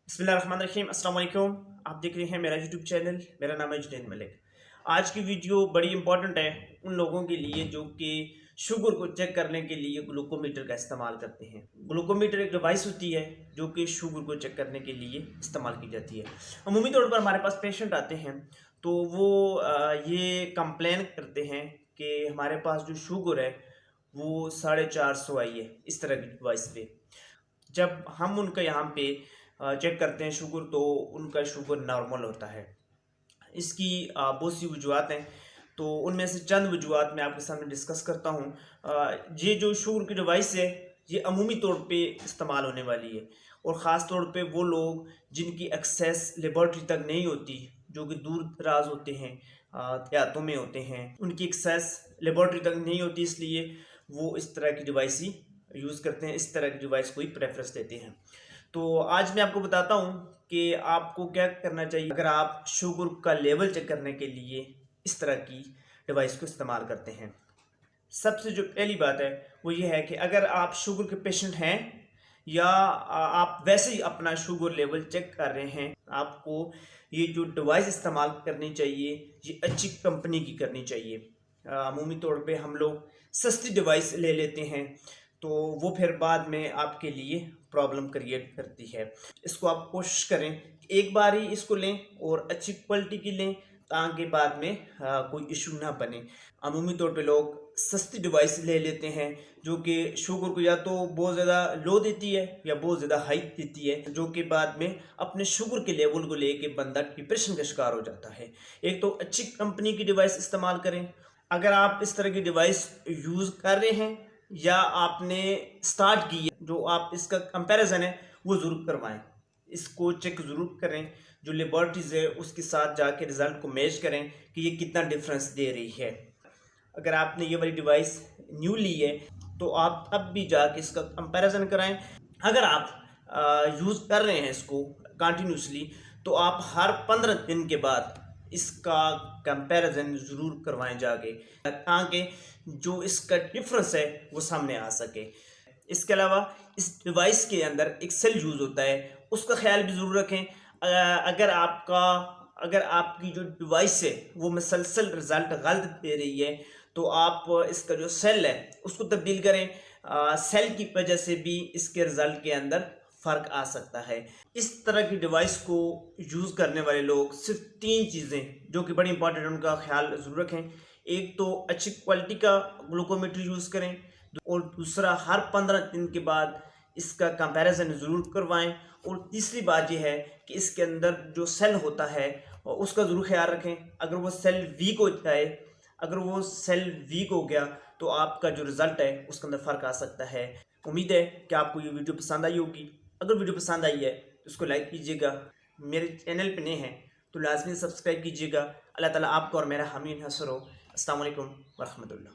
बिस्मिल्लाहिर्रहमानिर्रहीम। अस्सलाम वालेकुम। आप देख रहे हैं मेरा यूट्यूब चैनल। मेरा नाम है जुनैद मलिक। आज की वीडियो बड़ी इंपॉर्टेंट है उन लोगों के लिए जो कि शुगर को चेक करने के लिए ग्लूकोमीटर का इस्तेमाल करते हैं। ग्लूकोमीटर एक डिवाइस होती है जो कि शुगर को चेक करने के लिए इस्तेमाल की जाती है। अमूमी तौर पर हमारे पास पेशेंट आते हैं तो वो ये कंप्लेन करते हैं कि हमारे पास जो शुगर है वो 450 आई है इस तरह की डिवाइस पे। जब हम उनका यहाँ पे चेक करते हैं शुगर तो उनका शुगर नॉर्मल होता है। इसकी बहुत सी वजूहत हैं, तो उनमें से चंद वजूहत मैं आपके सामने डिस्कस करता हूँ। ये जो शुगर की डिवाइस है ये अमूमी तौर पे इस्तेमाल होने वाली है और ख़ास तौर पे वो लोग जिनकी एक्सेस लेबॉर्ट्री तक नहीं होती, जो कि दूर दराज होते हैं, देहातों में होते हैं, उनकी एक्सेस लेबॉर्ट्री तक नहीं होती, इसलिए वो इस तरह की डिवाइस ही यूज़ करते हैं, इस तरह की डिवाइस को ही प्रेफरेंस देते हैं। तो आज मैं आपको बताता हूँ कि आपको क्या करना चाहिए अगर आप शुगर का लेवल चेक करने के लिए इस तरह की डिवाइस को इस्तेमाल करते हैं। सबसे जो पहली बात है वो ये है कि अगर आप शुगर के पेशेंट हैं या आप वैसे ही अपना शुगर लेवल चेक कर रहे हैं, आपको ये जो डिवाइस इस्तेमाल करनी चाहिए ये अच्छी कंपनी की करनी चाहिए। अमूमी तौर पे हम लोग सस्ती डिवाइस ले लेते हैं तो वो फिर बाद में आपके लिए प्रॉब्लम क्रिएट करती है। इसको आप कोशिश करें कि एक बार ही इसको लें और अच्छी क्वालिटी की लें ताकि बाद में कोई इशू ना बने। अमूमी तौर पे लोग सस्ती डिवाइस ले लेते हैं जो कि शुगर को या तो बहुत ज़्यादा लो देती है या बहुत ज़्यादा हाई देती है, जो कि बाद में अपने शुगर के लेवल को लेके बंदा डिप्रेशन का शिकार हो जाता है। एक तो अच्छी कंपनी की डिवाइस इस्तेमाल करें। अगर आप इस तरह की डिवाइस यूज़ कर रहे हैं या आपने स्टार्ट की है, जो आप इसका कंपैरिजन है वो ज़रूर करवाएं, इसको चेक ज़रूर करें, जो लेबॉर्ट्रीज़ है उसके साथ जाके रिज़ल्ट को मैच करें कि ये कितना डिफरेंस दे रही है। अगर आपने ये वाली डिवाइस न्यू ली है तो आप अब भी जाके इसका कंपैरिजन कराएं। अगर आप यूज़ कर रहे हैं इसको कंटिन्यूसली तो आप हर 15 दिन के बाद इसका कंपैरिजन ज़रूर करवाएं जाके, ताकि जो इसका डिफरेंस है वो सामने आ सके। इसके अलावा इस डिवाइस के अंदर एक सेल यूज़ होता है, उसका ख्याल भी ज़रूर रखें। अगर आपकी जो डिवाइस है वो मुसलसल रिज़ल्ट गलत दे रही है तो आप इसका जो सेल है उसको तब्दील करें। सेल की वजह से भी इसके रिज़ल्ट के अंदर फ़र्क आ सकता है। इस तरह की डिवाइस को यूज़ करने वाले लोग सिर्फ 3 चीज़ें जो कि बड़ी इंपॉर्टेंट उनका ख्याल ज़रूर रखें। एक तो अच्छी क्वालिटी का ग्लूकोमीटर यूज़ करें और दूसरा हर 15 दिन के बाद इसका कंपैरिजन ज़रूर करवाएं, और तीसरी बात यह है कि इसके अंदर जो सेल होता है उसका ज़रूर ख्याल रखें। अगर वो सेल वीक हो जाए, अगर वो सेल वीक हो गया तो आपका जो रिज़ल्ट है उसके अंदर फ़र्क आ सकता है। उम्मीद है कि आपको ये वीडियो पसंद आई होगी। अगर वीडियो पसंद आई है तो इसको लाइक कीजिएगा, मेरे चैनल पे नए हैं तो लाजमी सब्सक्राइब कीजिएगा। अल्लाह ताला आपको और मेरा हामी नसर हो। अस्सलाम वालेकुम वरहमतुल्लाह।